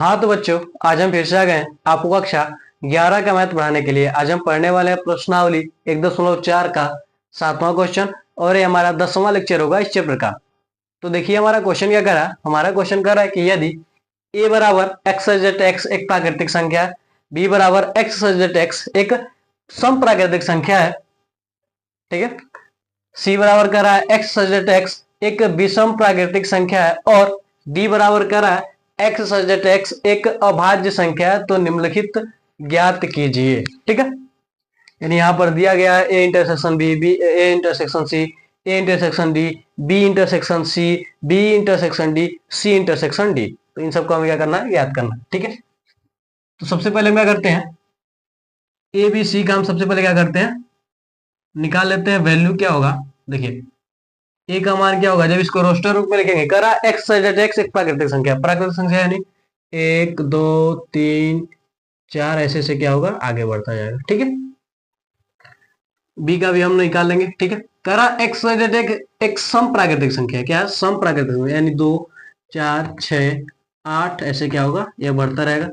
हाँ तो बच्चों, आज हम फिर से आ गए हैं आपको कक्षा 11 का मैथ पढ़ाने के लिए। आज हम पढ़ने वाले हैं प्रश्नावली 1.4 का 7वां क्वेश्चन, और ये हमारा 10वां लेक्चर होगा इस चैप्टर का। तो देखिए हमारा क्वेश्चन क्या कर रहा है। हमारा क्वेश्चन कर रहा है कि यदि a बराबर x सजेट x एक प्राकृतिक संख्या है, b बराबर x सजेट x एक सम प्राकृतिक संख्या है, ठीक है, c बराबर कर रहा है x सजेट x एक विषम प्राकृतिक संख्या है, और d बराबर कर रहा है x सजेट x एक अभाज्य संख्या है, तो निम्नलिखित ज्ञात कीजिए। ठीक है, यानी यहाँ पर दिया गया है a intersection b, b a intersection c, a intersection d, b intersection c, b intersection d, c intersection d। तो इन सबको हमें क्या करना है, ज्ञात करना है। ठीक है, तो सबसे पहले हम क्या करते हैं, ए बी सी का हम सबसे पहले क्या करते हैं, निकाल लेते हैं वैल्यू क्या होगा। देखिए ए का मान क्या होगा, जब इसको रोस्टर रूप में लिखेंगे, करा एक्स सजेट एक्स एक प्राकृतिक संख्या, प्राकृतिक संख्या यानी 1 2 3 4 ऐसे से क्या होगा, आगे बढ़ता जाएगा। ठीक है, बी का भी हम निकाल लेंगे। ठीक है, करा एक्स सजेट एक सम प्राकृतिक संख्या, क्या है, सम प्राकृतिक संख्या यानी 2 4 6 8 ऐसे क्या होगा, यह बढ़ता रहेगा।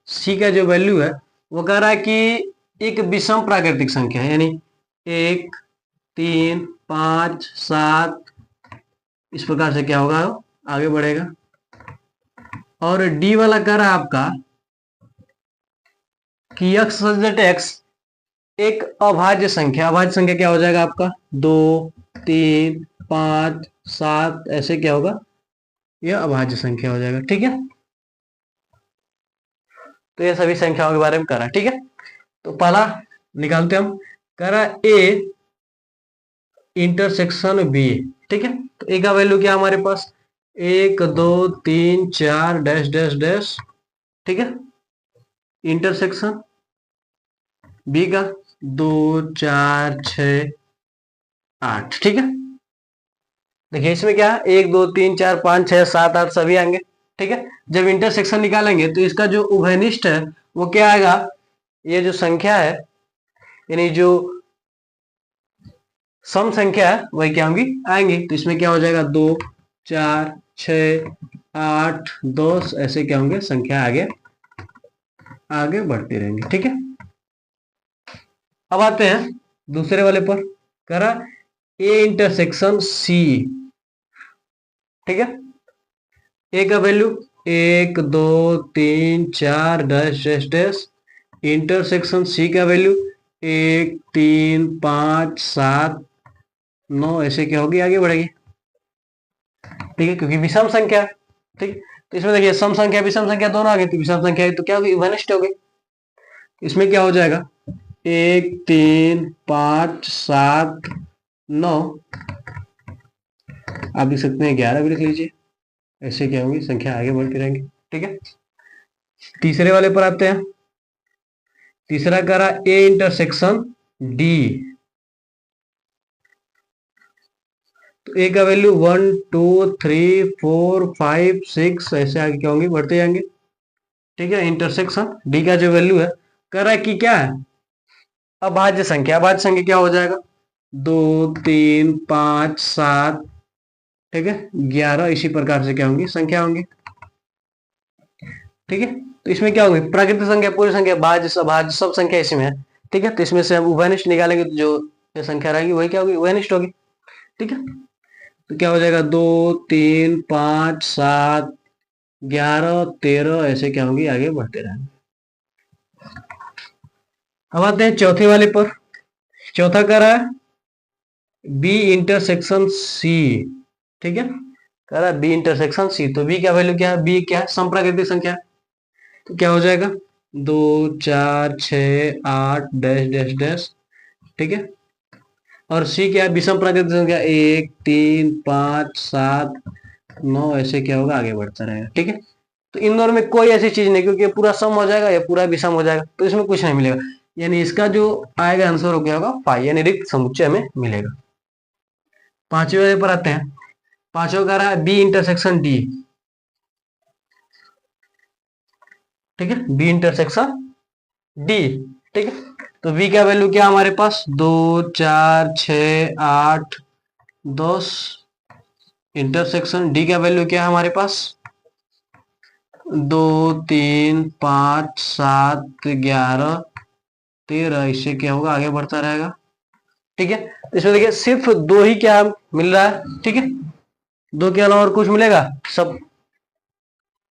सी का जो वैल्यू है वो कह रहा है कि एक विषम प्राकृतिक संख्या है, यानी 1 3 5 7 इस प्रकार से क्या होगा, आगे बढ़ेगा। और डी वाला कह रहा है आपका कि एक्स सजेट एक्स एक अभाज्य संख्या, अभाज्य संख्या क्या हो जाएगा आपका, 2 3 5 7 ऐसे क्या होगा, यह अभाज्य संख्या हो जाएगा। ठीक है, तो ये सभी संख्याओं के बारे में करा। ठीक है, तो पहला निकालते हम, करा ए इंटरसेक्शन बी। ठीक है, तो ए का वैल्यू क्या हमारे पास, 1 2 3 4 डैश डैश डैश। ठीक है, इंटरसेक्शन बी का 2 4 6 8। ठीक है, देखिए इसमें क्या है, 1 2 3 4 5 6 7 8 सभी आएंगे। ठीक है, जब इंटरसेक्शन निकालेंगे तो इसका जो उभयनिष्ठ है वो क्या आएगा, ये जो संख्या है यानी जो सम संख्या है वही क्या होंगी, आएंगी। तो इसमें क्या हो जाएगा, 2 4 6 8 10 ऐसे क्या होंगे, संख्या आगे आगे बढ़ती रहेंगी। ठीक है, अब आते हैं दूसरे वाले पर, करा ए इंटरसेक्शन सी। ठीक है, ए का value 1 2 3 4 dash dash dash, intersection C का वैल्यू 1 3 5 7 9 ऐसे क्या होगी, आगे बढ़ेगी। ठीक है, क्योंकि विषम संख्या। ठीक है, तो इसमें देखिए सम संख्या विषम संख्या दोनों आ गई, तो विषम संख्या तो क्या होगी, घनिष्ठ हो गई। इसमें क्या हो जाएगा, 1 3 5 7 9, आप लिख सकते हैं 11 भी लिख लीजिए, ऐसे क्या होंगी, संख्या आगे बढ़ती रहेंगी। ठीक है, तीसरे वाले पर आते हैं, तीसरा करा ए इंटरसेक्शन डी। तो ए का वैल्यू 1 2 3 4 5 6 ऐसे आगे क्या होंगे, बढ़ते जाएंगे। ठीक है, इंटरसेक्शन डी का जो वैल्यू है, कह रहा है कि क्या है, अभाज्य संख्या। अभाज्य संख्या क्या हो जाएगा, 2 3 5 7, ठीक है, 11 इसी प्रकार से क्या होंगी, संख्या होंगी। ठीक है, तो इसमें क्या होगी, प्राकृतिक संख्या पूरी संख्या भाज्य अभाज्य सब संख्या इसी में है। ठीक है, तो इसमें से हम उभयनिष्ठ निकालेंगे तो जो संख्या रहेगी वही क्या होगी, उभयनिष्ठ होगी। ठीक है, तो क्या हो जाएगा, 2 3 5 7 11 13 ऐसे क्या होंगी, आगे बढ़ते रहेंगे। अब आते हैं चौथे वाले पर, चौथा कह रहा है बी इंटरसेक्शन सी। ठीक है, कह रहा है बी इंटरसेक्शन सी, तो बी का वैल्यू क्या है, बी क्या है, समप्राकृतिक संख्या, तो क्या हो जाएगा, 2 4 6 8 डैश डैश डैश। ठीक है, और सी क्या है, विषम प्राकृतिक संख्या, 1 3 5 7 9 ऐसे क्या होगा, आगे बढ़ता रहेगा। ठीक है, तो इन दोनों में कोई ऐसी चीज नहीं, क्योंकि पूरा सम हो जाएगा या पूरा विषम हो जाएगा, तो इसमें कुछ नहीं मिलेगा, यानी इसका जो आएगा आंसर हो गया होगा पाई, यानी रिक्त समुच्चय हमें मिलेगा। पांचवें वाले पर आते हैं, पांचवा कह रहा है बी इंटरसेक्शन डी। ठीक है, बी इंटरसेक्शन डी। ठीक है, तो बी का वैल्यू क्या हमारे पास, 2 4 6 8 10, इंटरसेक्शन डी का वैल्यू क्या है हमारे पास, 2 3 5 7 11 13, इससे क्या होगा, आगे बढ़ता रहेगा। ठीक है, तो इसमें देखिए सिर्फ दो ही क्या मिल रहा है। ठीक है, दो के अलावा और कुछ मिलेगा? सब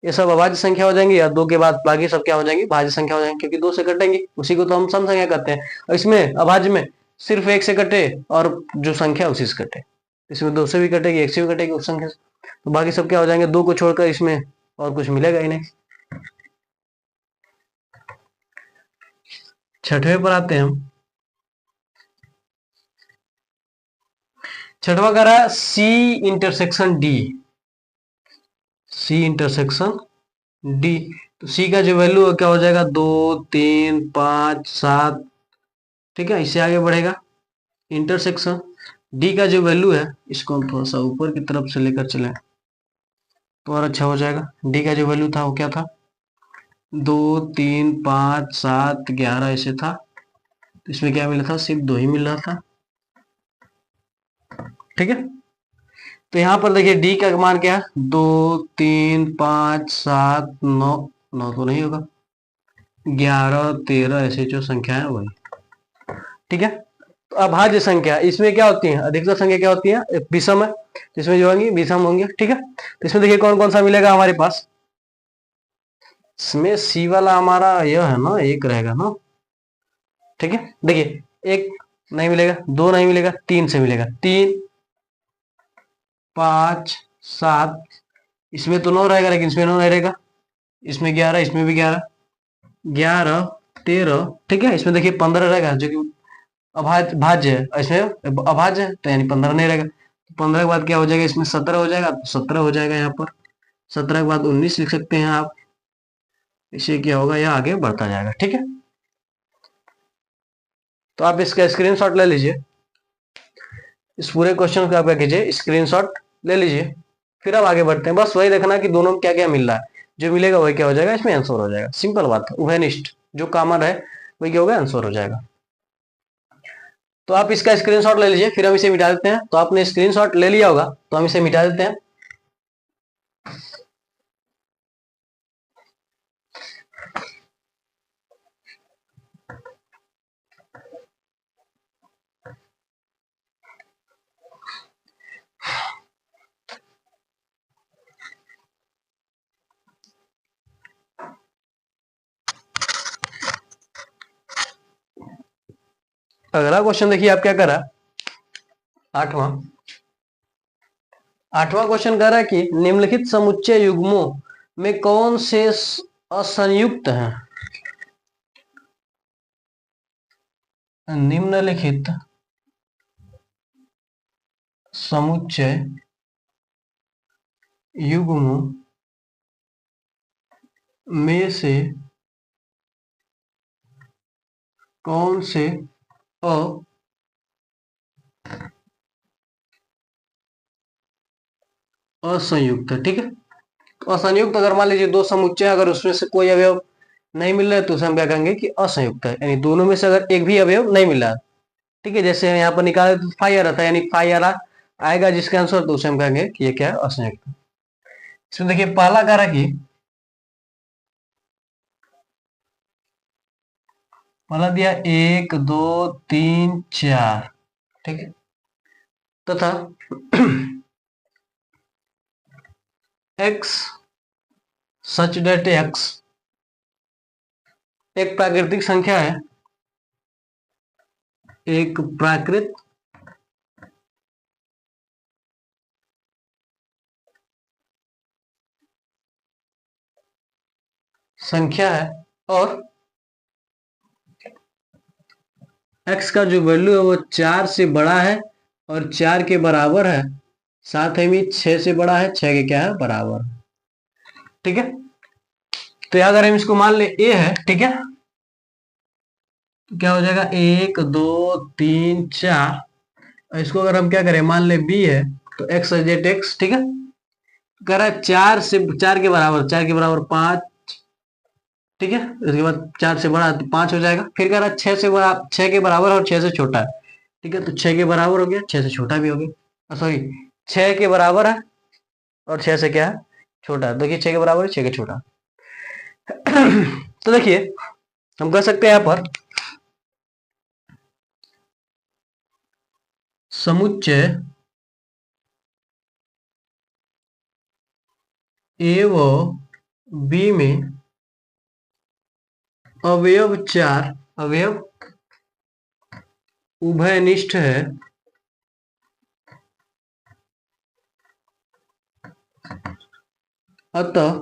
ये सब अभाज्य संख्या हो जाएंगी, या दो के बाद बाकी सब क्या हो जाएंगी, भाज्य संख्या हो जाएंगी, क्योंकि दो से कटेंगी, उसी को तो हम सम संख्या कहते हैं। और इसमें अभाज्य में सिर्फ एक से कटे और जो संख्या उसी से कटे, इसमें दो से भी कटेगी, एक से भी कटेगी उस संख्या से, तो बाकी सब क्या हो जाएंगे, दो को छोड़कर इसमें और कुछ मिलेगा ही नहीं। छठवें पर आते हैं हम। छठवा कह रहा है C intersection D, C intersection D. तो सी का जो वैल्यू है क्या हो जाएगा, 2 3 5 7। ठीक है, इससे आगे बढ़ेगा इंटरसेक्शन डी का जो वैल्यू है, इसको हम थोड़ा सा ऊपर की तरफ से लेकर चले तो और अच्छा हो जाएगा। डी का जो वैल्यू था वो क्या था, 2 3 5 7 11 ऐसे था। तो इसमें क्या मिला था, सिर्फ दो ही मिल रहा था। ठीक है, तो यहां पर देखिए डी का मान क्या है, 2 3 5 7 9, 9 तो नहीं होगा, 11 13 ऐसे जो संख्या है वही। ठीक है, तो अभाज्य संख्या इसमें क्या होती है, अधिकतर संख्या क्या होती है, विषम है, तो इसमें जो होंगी विषम होंगे। ठीक है, तो इसमें देखिए कौन कौन सा मिलेगा हमारे पास, इसमें सी वाला हमारा यह है ना, एक रहेगा ना। ठीक है, देखिए एक नहीं मिलेगा, दो नहीं मिलेगा, तीन से मिलेगा, 3 5 7, इसमें तो 9 रहेगा, लेकिन इसमें 9 नहीं रहेगा, इसमें 11, इसमें भी 11, 11 13। ठीक है, इसमें देखिए 15 रहेगा, जो कि भाज्य है, इसमें अभाज्य है, तो यानी 15 नहीं रहेगा। 15 के बाद क्या हो जाएगा, इसमें 17 हो जाएगा, तो 17 हो जाएगा यहाँ पर। 17 के बाद 19 लिख सकते हैं आप, इससे क्या होगा, यह आगे बढ़ता जाएगा। ठीक है, तो आप इसका स्क्रीनशॉट ले लीजिए, इस पूरे क्वेश्चन को आप क्या कीजिए, स्क्रीनशॉट ले लीजिए, फिर अब आगे बढ़ते हैं। बस वही देखना कि दोनों में क्या क्या मिल रहा है, जो मिलेगा वही क्या हो जाएगा, इसमें आंसर हो जाएगा। सिंपल बात है, उभयनिष्ठ जो कॉमन है वही क्या होगा, आंसर हो जाएगा। तो आप इसका स्क्रीनशॉट ले लीजिए, फिर हम इसे मिटा देते हैं। तो आपने स्क्रीनशॉट ले लिया होगा, तो हम इसे मिटा देते हैं। अगला क्वेश्चन देखिए आप क्या कर रहा है, आठवां क्वेश्चन कह रहा है कि निम्नलिखित समुच्चय युग्मों में कौन से असंयुक्त हैं। निम्नलिखित समुच्चय युग्मों में से कौन से असंयुक्त है। ठीक है, तो असंयुक्त अगर मान लीजिए दो समुच्चय, अगर उसमें से कोई अवयव नहीं मिल रहा है तो उसे हम क्या कहेंगे कि असंयुक्त है, यानी दोनों में से अगर एक भी अवयव नहीं मिला है। ठीक है, जैसे यहाँ पर निकाले तो फाइव रहता है, यानी फाइव आएगा जिसका आंसर, तो उसे हम कहेंगे कि ये क्या है, असंयुक्त। इसमें देखिए पहला कह रहा है कि पहला दिया 1 2 3 4। ठीक है, तथा x सच डेट x एक प्राकृतिक संख्या है, एक प्राकृत संख्या है, और x का जो वैल्यू है वो 4 से बड़ा है और 4 के बराबर है, साथ ही 6 से बड़ा है, 6 के क्या है, बराबर। ठीक है, तो अगर हम इसको मान ले a है, ठीक है, तो क्या हो जाएगा 1 2 3 4, और इसको अगर हम क्या करें, मान ले b है, तो x जेट x। ठीक है, कह रहा है 4 से 4 के बराबर, 4 के बराबर 5। ठीक है, उसके बाद 4 से बड़ा तो 5 हो जाएगा। फिर कह रहा है 6 से बड़ा, 6 के बराबर और 6 से छोटा है। ठीक है, तो 6 के बराबर हो गया, 6 से छोटा भी हो गया, सॉरी 6 के बराबर है और 6 से क्या है, छोटा है। देखिए 6 के बराबर है, 6 के छोटा। तो देखिए हम कह सकते हैं यहां पर समुच्चय ए व बी में अवयव 4 अवयव उभयनिष्ठ है, अतः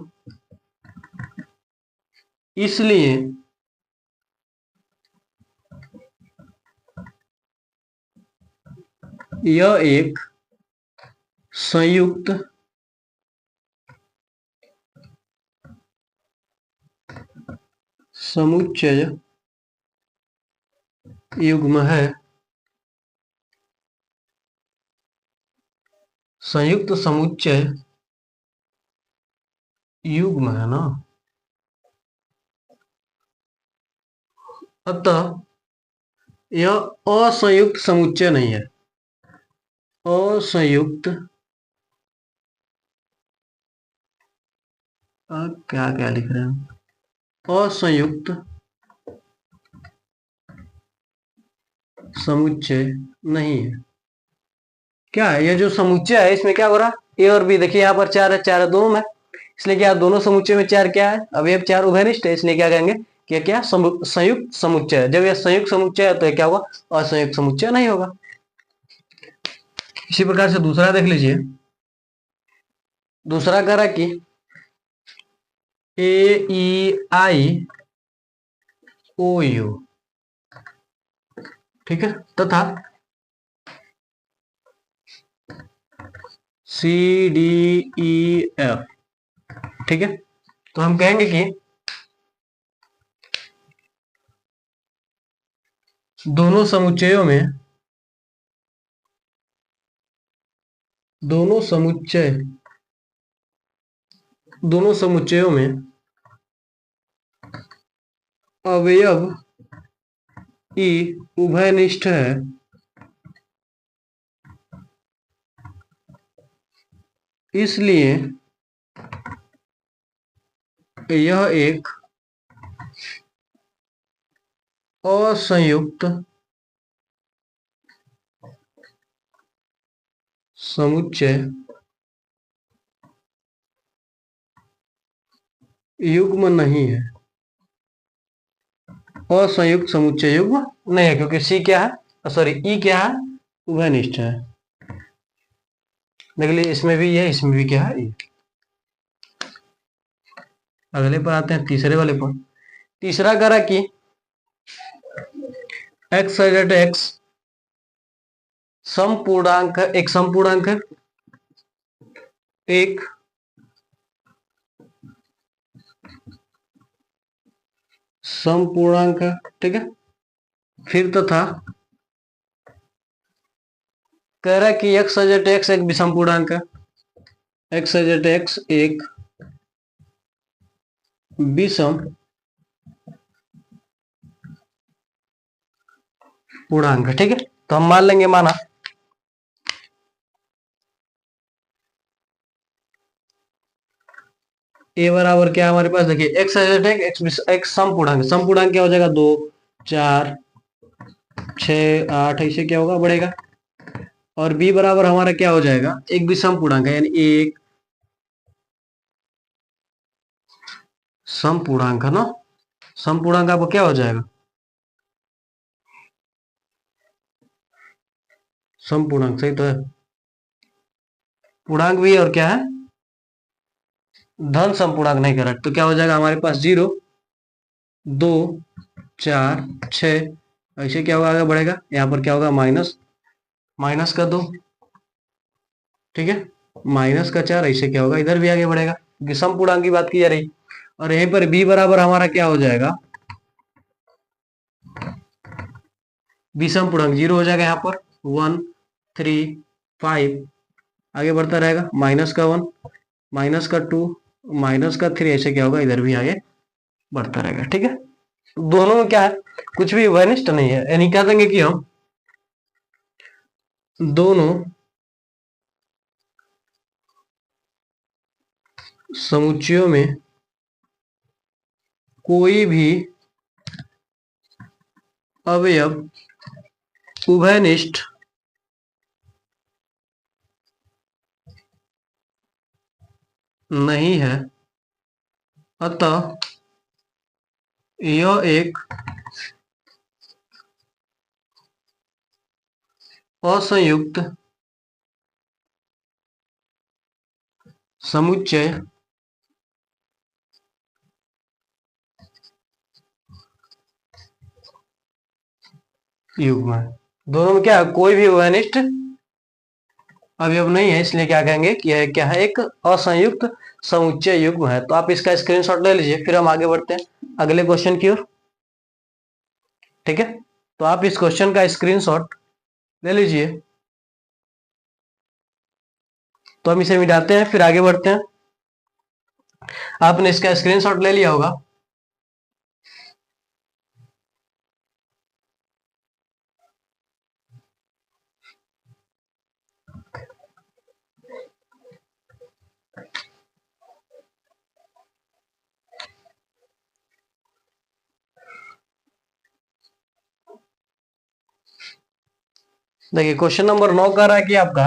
इसलिए यह एक संयुक्त समुच्चय युग्म है। संयुक्त समुच्चय युग्म है ना, अतः यह असंयुक्त समुच्चय नहीं है। असंयुक्त क्या क्या लिख रहे हैं, असंयुक्त समुच्चय नहीं है। क्या है ये जो समुच्चय है, इसमें क्या हो रहा है, ए और बी देखिए यहाँ पर 4 है, 4 है दोनों में, इसलिए क्या दोनों समुच्चय में 4 क्या है, अवयव 4 उभयनिष्ठ है, इसलिए क्या कहेंगे कि क्या संयुक्त समुच्चय है। जब यह संयुक्त समुच्चय है तो ये क्या होगा, असंयुक्त समुच्चय नहीं होगा। इसी प्रकार से दूसरा देख लीजिए। दूसरा कह रहा कि ए ई आई ओ यू, ठीक है, तथा सी डी ई एफ, ठीक है। तो हम कहेंगे कि दोनों समुच्चयों में दोनों समुच्चयों में अवयव ई उभयनिष्ठ है, इसलिए यह एक असंयुक्त समुच्चय युग्म नहीं है। असंयुक्त समुच्चय युग्म नहीं है, क्योंकि सी क्या है, सॉरी ई क्या है, उभयनिष्ठ है। देख लीजिए इसमें भी है, इसमें भी क्या है, ई। अगले पर आते हैं, तीसरे वाले पर। तीसरा करा कि एक्स एक्स समपूर्णांक, एक समपूर्णांक है, एक समपूर्णांक, ठीक है। फिर तथा कह रहा है कि एक्स एक्स एक विषम पूर्णांक है, एक्स एक्स एक विषम पूर्णांक, ठीक है। तो हम मान लेंगे, माना ए बराबर क्या हमारे पास, देखिए एक्स एक्स सम पूर्णांक, सम पूर्णांक क्या हो जाएगा, 2 4 6 8, ऐसे क्या होगा, बढ़ेगा। और बी बराबर हमारा क्या हो जाएगा, एक विषम पूर्णांक है, यानी एक सम पूर्णांक है ना। सम पूर्णांक आपको क्या हो जाएगा, सम पूर्णांक, सही तो है, पूर्णांक भी है और क्या है, धन सम पूर्णांक नहीं करेक्ट। तो क्या हो जाएगा हमारे पास 0 2 4 6, ऐसे क्या होगा, आगे बढ़ेगा, यहाँ पर क्या होगा, माइनस माइनस का 2, ठीक है, माइनस का 4, ऐसे क्या होगा, इधर भी आगे बढ़ेगा, क्योंकि सम पूर्णांक की बात की जा रही। और यहीं पर b बराबर हमारा क्या हो जाएगा, विषम पूर्णांक 0 हो जाएगा, यहाँ पर 1 3 5, आगे बढ़ता रहेगा, माइनस का 1 माइनस का 2 माइनस का 3, ऐसे क्या होगा, इधर भी आगे बढ़ता रहेगा, ठीक है। दोनों में क्या है, कुछ भी वनिष्ठ नहीं है, यानी क्या देंगे कि हम दोनों समुच्चयों में कोई भी अवयव उभयनिष्ठ नहीं है, अतः यह एक असंयुक्त समुच्चय युग्म है। दोनों में क्या है, कोई भी वनिष्ठ अवयव नहीं है, इसलिए क्या कहेंगे कि यह क्या है, एक असंयुक्त समुच्चय युग्म है। तो आप इसका स्क्रीनशॉट ले लीजिए, फिर हम आगे बढ़ते हैं अगले क्वेश्चन की ओर। ठीक है, तो आप इस क्वेश्चन का स्क्रीनशॉट ले लीजिए। तो हम इसे मिटाते हैं, फिर आगे बढ़ते हैं। आपने इसका स्क्रीनशॉट ले लिया होगा। देखिए क्वेश्चन नंबर 9 कह रहा है कि आपका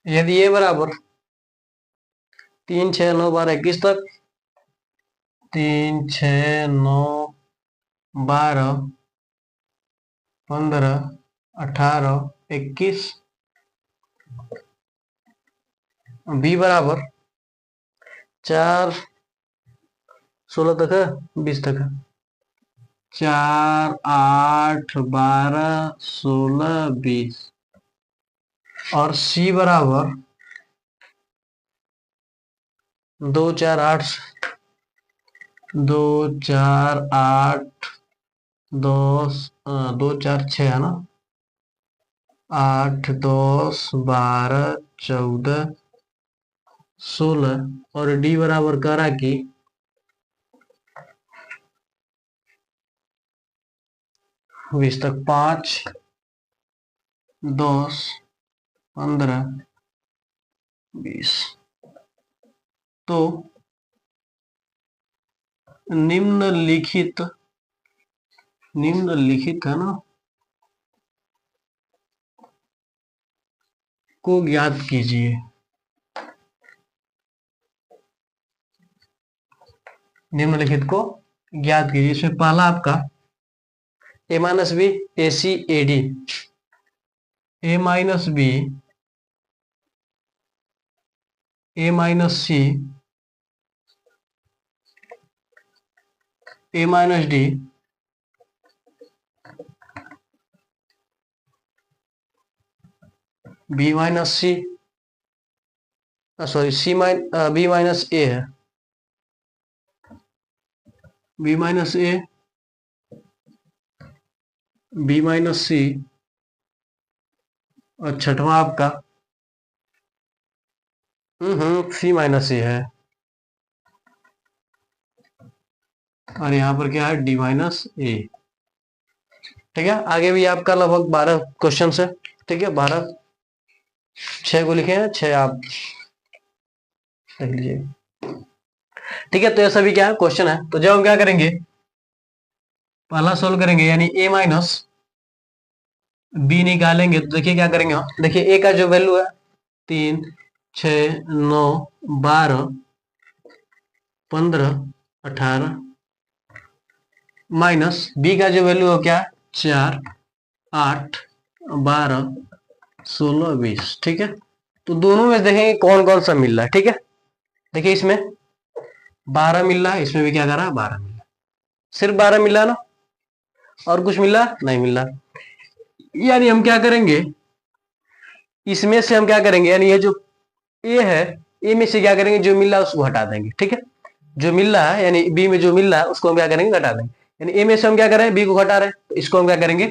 यदि ये बराबर 3, 6, 9, 12, 21 तक, 3, 6, 9, 12, 15, 18, 21, बी बराबर 4, 16 तक है, 20 तक है, 4, 8, 12, 16, 20, और सी बराबर 2, 4, 8, 2, 4, 8, 10, 2, 4, 6 है ना, 8, 10, 12, 14, 16, और डी बराबर करा कि 20 तक, 5, 10, 15, 20। तो निम्नलिखित है ना, को ज्ञात कीजिए। निम्नलिखित को ज्ञात कीजिए। इसमें पहला आपका a minus B A C A D, A minus B A minus C A minus D, B minus C, sorry B minus A है, B minus A, B minus C, और छठवां आपका सी माइनस ए है, और यहाँ पर क्या है, डी माइनस ए। ठीक है, आगे भी आपका लगभग 12 क्वेश्चन है। ठीक है, 12, 6 को लिखे हैं, 6 आप देख लीजिए। ठीक है, तो ये सभी क्या है, क्वेश्चन है। तो जब हम क्या करेंगे, पहला सोल्व करेंगे, यानी a माइनस बी निकालेंगे। तो देखिए क्या करेंगे हम, देखिए a का जो वैल्यू है 3, 6, 9, 12, 15, 18, माइनस बी का जो वैल्यू है क्या, 4, 8, 12, 16, 20। ठीक है, तो दोनों में देखेंगे कौन कौन सा मिल रहा है। ठीक है, देखिए इसमें 12 मिल रहा है, इसमें भी क्या कर रहा है, 12 मिल रहा है, सिर्फ 12 मिल रहा है ना, और कुछ मिल रहा नहीं मिल रहा। यानी हम क्या करेंगे, इसमें से हम क्या करेंगे, यानी ये जो ए है, ए में से क्या करेंगे, जो मिल रहा है उसको हटा देंगे। ठीक है, जो मिल रहा है यानी बी में जो मिल रहा है उसको हम क्या करेंगे, घटा देंगे। यानी ए में से हम क्या करें, बी को घटा रहे हैं, तो इसको हम क्या करेंगे,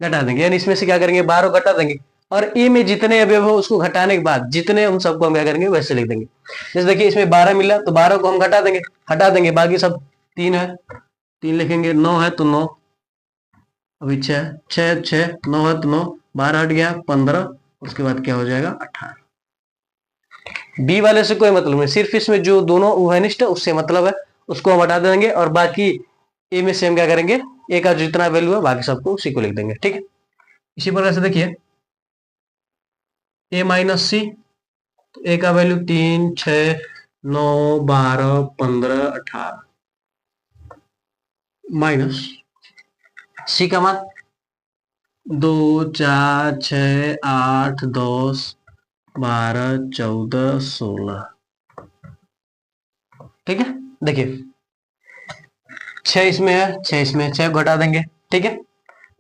घटा देंगे। यानी इसमें से क्या करेंगे, 12 घटा देंगे, और ए में जितने अवयव हो उसको घटाने के बाद जितने, उन सबको हम क्या करेंगे, वैसे लिख देंगे। जैसे देखिए इसमें 12 मिला, तो 12 को हम हटा देंगे, बाकी सब 3 है, 3 लिखेंगे, 9 है तो 9, अभी 6, 6, 6, 9 है तो 9, 12 हट गया 15, उसके बाद क्या हो जाएगा 18। बी वाले से कोई मतलब नहीं, सिर्फ इसमें जो दोनों उभयनिष्ठ है उससे मतलब है, उसको हम हटा देंगे और बाकी ए में से हम क्या करेंगे, ए का जितना वैल्यू है बाकी सबको उसी को लिख देंगे। ठीक है, इसी प्रकार से देखिए ए माइनस सी, तो ए का वैल्यू 3 6 9 12 15 18 माइनस सी का मान 2 4 6 8 10 12 14 16। ठीक है, देखिए 6 इसमें है, 6 इसमें है, 6 घटा देंगे। ठीक है,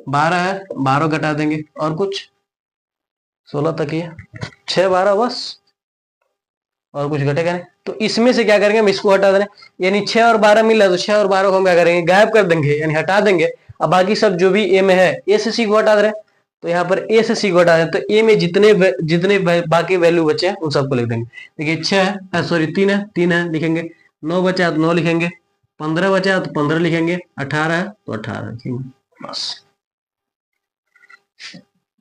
12 है, 12 घटा देंगे और कुछ 16 तक ही है, 6 12 बस, और कुछ घटेगा नहीं। तो इसमें से क्या करेंगे, हम इसको हटा देंगे, यानी 6 और 12 मिल रहा है, तो 6 और 12 को हम क्या करेंगे, गायब कर देंगे, यानी हटा देंगे। अब बाकी सब जो भी ए में है, ए से सी को हटा दे रहे हैं, तो यहाँ पर ए से सी को हटा दें, तो ए में जितने जितने बाकी वैल्यू बचे हैं उन सबको लिख देंगे। देखिए 6 है, सॉरी 3 है, 3 है लिखेंगे, 9 बचा तो 9 लिखेंगे, 15 बचा तो 15 लिखेंगे, 18 है तो 18 लिखेंगे, बस।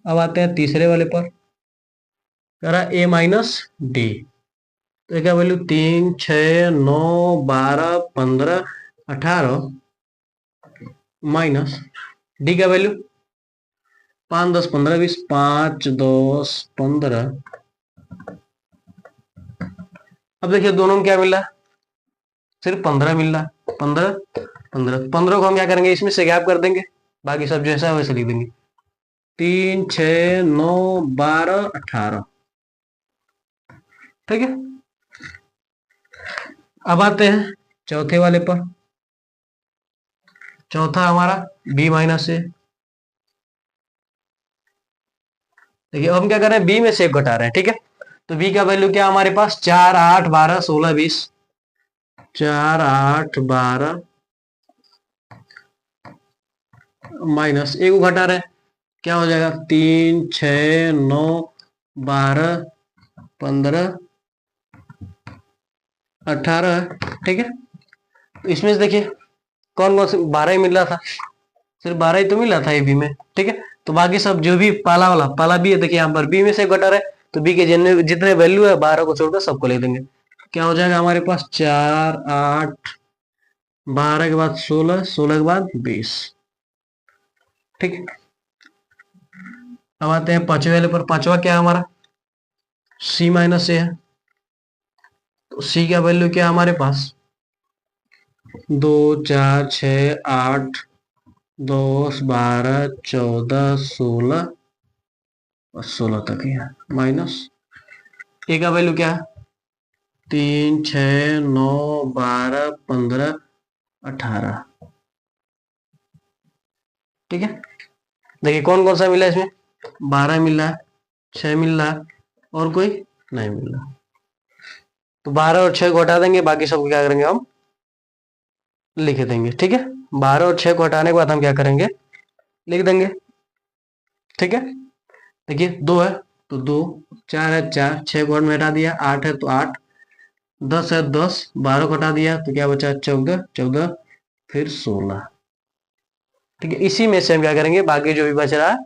अब आते हैं तीसरे वाले पर, करा ए माइनस डी, तो एक वैल्यू 3 6 9 12 15 18 माइनस डी का वैल्यू 5 10 15 20 5 10 15। अब देखिए दोनों में क्या मिल रहा है, सिर्फ 15 मिल रहा है, 15 15 15 को हम क्या करेंगे, इसमें से गैप कर देंगे, बाकी सब जैसा है वैसे लिख देंगे, 3 6 9 12 18। ठीक है, अब आते हैं चौथे वाले पर, चौथा हमारा बी माइनस ए। देखिए अब हम क्या कर रहे हैं, बी में से एक घटा रहे हैं। ठीक है, तो बी का वैल्यू क्या हमारे पास, 4 8 12 16 20, 4 8 12 माइनस एक को घटा रहे हैं, क्या हो जाएगा, 3 6 9 12 15 18। ठीक है, तो इसमें से देखिए कौन कौन से 12 ही मिल रहा था, सिर्फ 12 ही तो मिल रहा था ये बी में। ठीक है, तो बाकी सब जो भी पाला वाला पाला बी है, देखिए यहाँ पर बी में से घटा रहे, तो बी के जितने जितने वैल्यू है 12 को छोड़कर सबको ले देंगे। क्या हो जाएगा हमारे पास, 4 8 12 के बाद 16, 16 के बाद 20। ठीक है, अब आते हैं पांचवे वाले पर, पांचवा क्या है हमारा, सी माइनस ए है, तो सी का वैल्यू क्या है हमारे पास, 2 4 6 8 10 12 14 16 और 16 तक ही है, माइनस ए का वैल्यू क्या है, 3 6 9 12 15 18। ठीक है, देखिए कौन कौन सा मिला है इसमें, 12 मिल रहा है, 6 मिल रहा है और कोई नहीं मिल रहा, तो 12 और 6 को हटा देंगे, बाकी सबको क्या करेंगे, हम लिख देंगे। ठीक है, 12 और 6 को हटाने के बाद हम क्या करेंगे, लिख देंगे। ठीक है, देखिए 2 है तो 2, 4 है 4, 6 को में हटा दिया, 8 है तो 8, 10 है 10, 12 को हटा दिया तो क्या बचा, 14 14 फिर 16। ठीक है, इसी में से हम क्या करेंगे, बाकी जो भी बच रहा है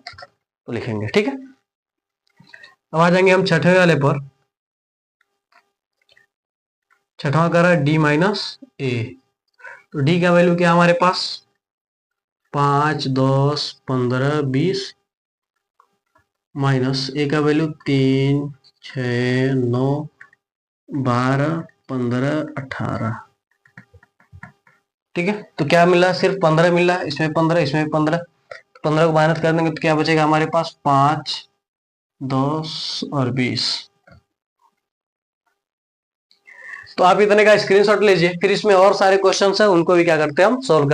तो लिखेंगे। ठीक है, अब आ जाएंगे हम छठे वाले पर, छठवा कर रहा है डी माइनस ए, तो डी का वैल्यू क्या हमारे पास, 5 10 15 20 माइनस ए का वैल्यू 3 6 9 12 15 18। ठीक है, तो क्या मिल रहा है, सिर्फ 15 मिल रहा है, इसमें 15 इसमें 15, 15 को माइनस कर देंगे तो क्या बचेगा हमारे पास, 5 10 और 20। तो आप इतने का स्क्रीनशॉट लीजिए, फिर इसमें और सारे क्वेश्चंस हैं उनको भी क्या करते हैं, हम सॉल्व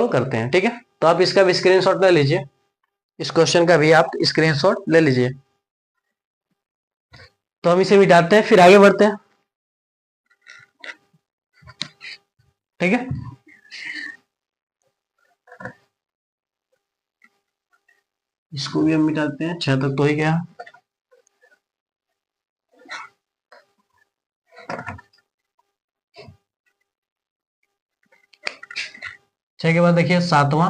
करते हैं। ठीक है, तो आप इसका भी स्क्रीनशॉट ले लीजिए, इस क्वेश्चन का भी आप स्क्रीनशॉट ले लीजिए। तो हम इसे मिटाते हैं, फिर आगे बढ़ते हैं। ठीक है, इसको भी हम मिटाते हैं, 6 तक तो ही गया। छह के बाद देखिए सातवां,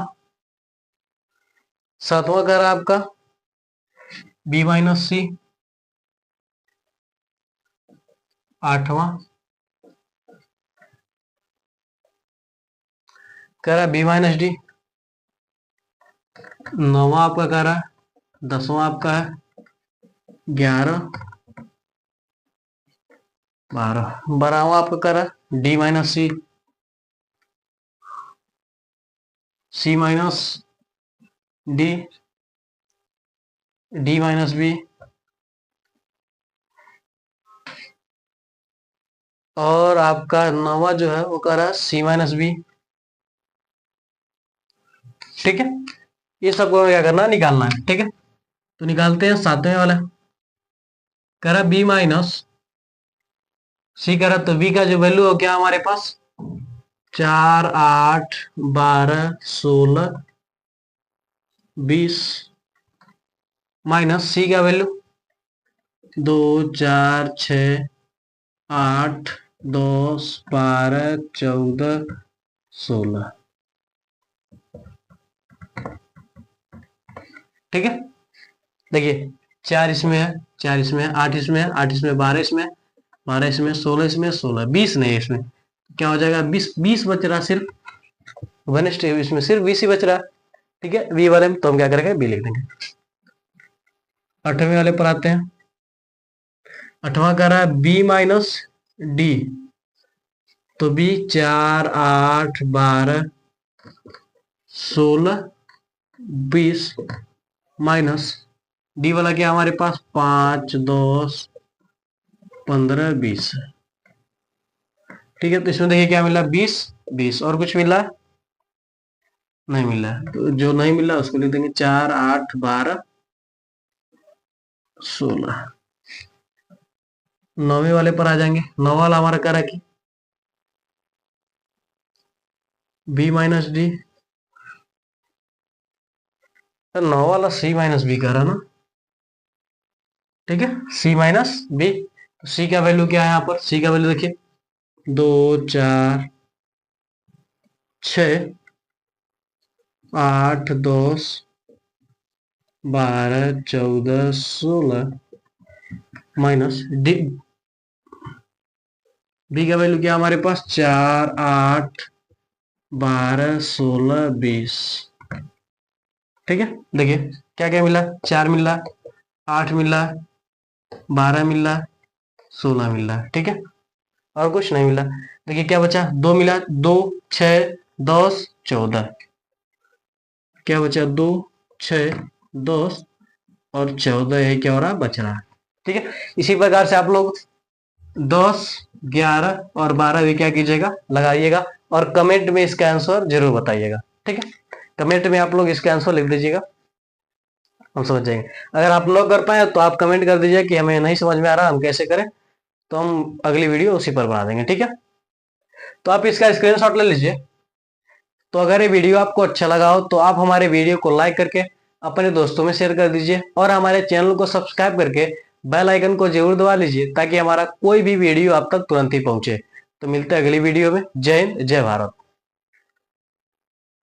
सातवां कर आपका बी माइनस सी, 8वां कह रहा बी माइनस डी। 9वां आपका कह रहा है 10वां आपका है 11 12। 12वां आपका कह रहा है D minus C, C minus D, D minus B, और आपका 9वां जो है वो कह रहा है सी माइनस बी। ठीक है, ये सबको क्या करना है, निकालना है। ठीक है, तो निकालते हैं। 7वें वाला कह रहा बी माइनस सी कह रहा, तो बी का जो वैल्यू हो गया हमारे पास 4 8 12 16 20 माइनस सी का वैल्यू 2 4 6 8 10 12 14 16। ठीक है, देखिए 4 इसमें है, 4 इसमें है, 8 इसमें है, 8 इसमें, 12 इसमें, 12 इसमें, 16 इसमें, 16 20 नहीं है इसमें, क्या हो जाएगा 20 20 बच रहा सिर्फ 1 इसमें सिर्फ 20 ही बच रहा है। ठीक है, बी वाले में तो हम क्या करेंगे, बी लिख देंगे। 8वें वाले पर आते हैं। 8वां कह रहा है बी माइनस डी, तो बी 4 8 12 16 20 माइनस डी वाला क्या हमारे पास 5 10 15 20। ठीक है, तो इसमें देखिए क्या मिला 20 20, और कुछ मिला नहीं मिला, तो जो नहीं मिला उसको लिख देंगे 4 8 12 16। 9वें वाले पर आ जाएंगे। 9वां वाला हमारा कह रहा है कि बी माइनस डी, 9 वाला सी माइनस बी कह रहा ना। ठीक है, सी माइनस बी, तो सी का वैल्यू क्या है यहाँ पर, सी का वैल्यू देखिए 2 4 6 8 10 12 14 16 माइनस डी, बी का वैल्यू क्या हमारे पास 4 8 12 16 20। ठीक है, देखिए क्या क्या मिला, 4 मिल रहा, 8 मिल रहा, 12 मिल रहा, 16 मिल रहा। ठीक है, और कुछ नहीं मिला। देखिए क्या बचा, 2 मिला, 2 6 10 14, क्या बचा 2 6 10 और 14, यही क्या हो रहा बच रहा है। ठीक है, इसी प्रकार से आप लोग 10 11 और 12 भी क्या कीजिएगा, लगाइएगा, और कमेंट में इसका आंसर जरूर बताइएगा। ठीक है, कमेंट में आप लोग इसका आंसर लिख दीजिएगा, हम समझ जाएंगे। अगर आप लोग कर पाए तो आप कमेंट कर दीजिए कि हमें नहीं समझ में आ रहा, हम कैसे करें, तो हम अगली वीडियो उसी पर बना देंगे। ठीक है, तो आप इसका स्क्रीनशॉट ले लीजिए। तो अगर ये वीडियो आपको अच्छा लगा हो तो आप हमारे वीडियो को लाइक करके अपने दोस्तों में शेयर कर दीजिए, और हमारे चैनल को सब्सक्राइब करके बेल आइकन को जरूर दबा लीजिए, ताकि हमारा कोई भी वीडियो आप तक तुरंत ही पहुंचे। तो मिलते हैं अगली वीडियो में। जय हिंद, जय भारत।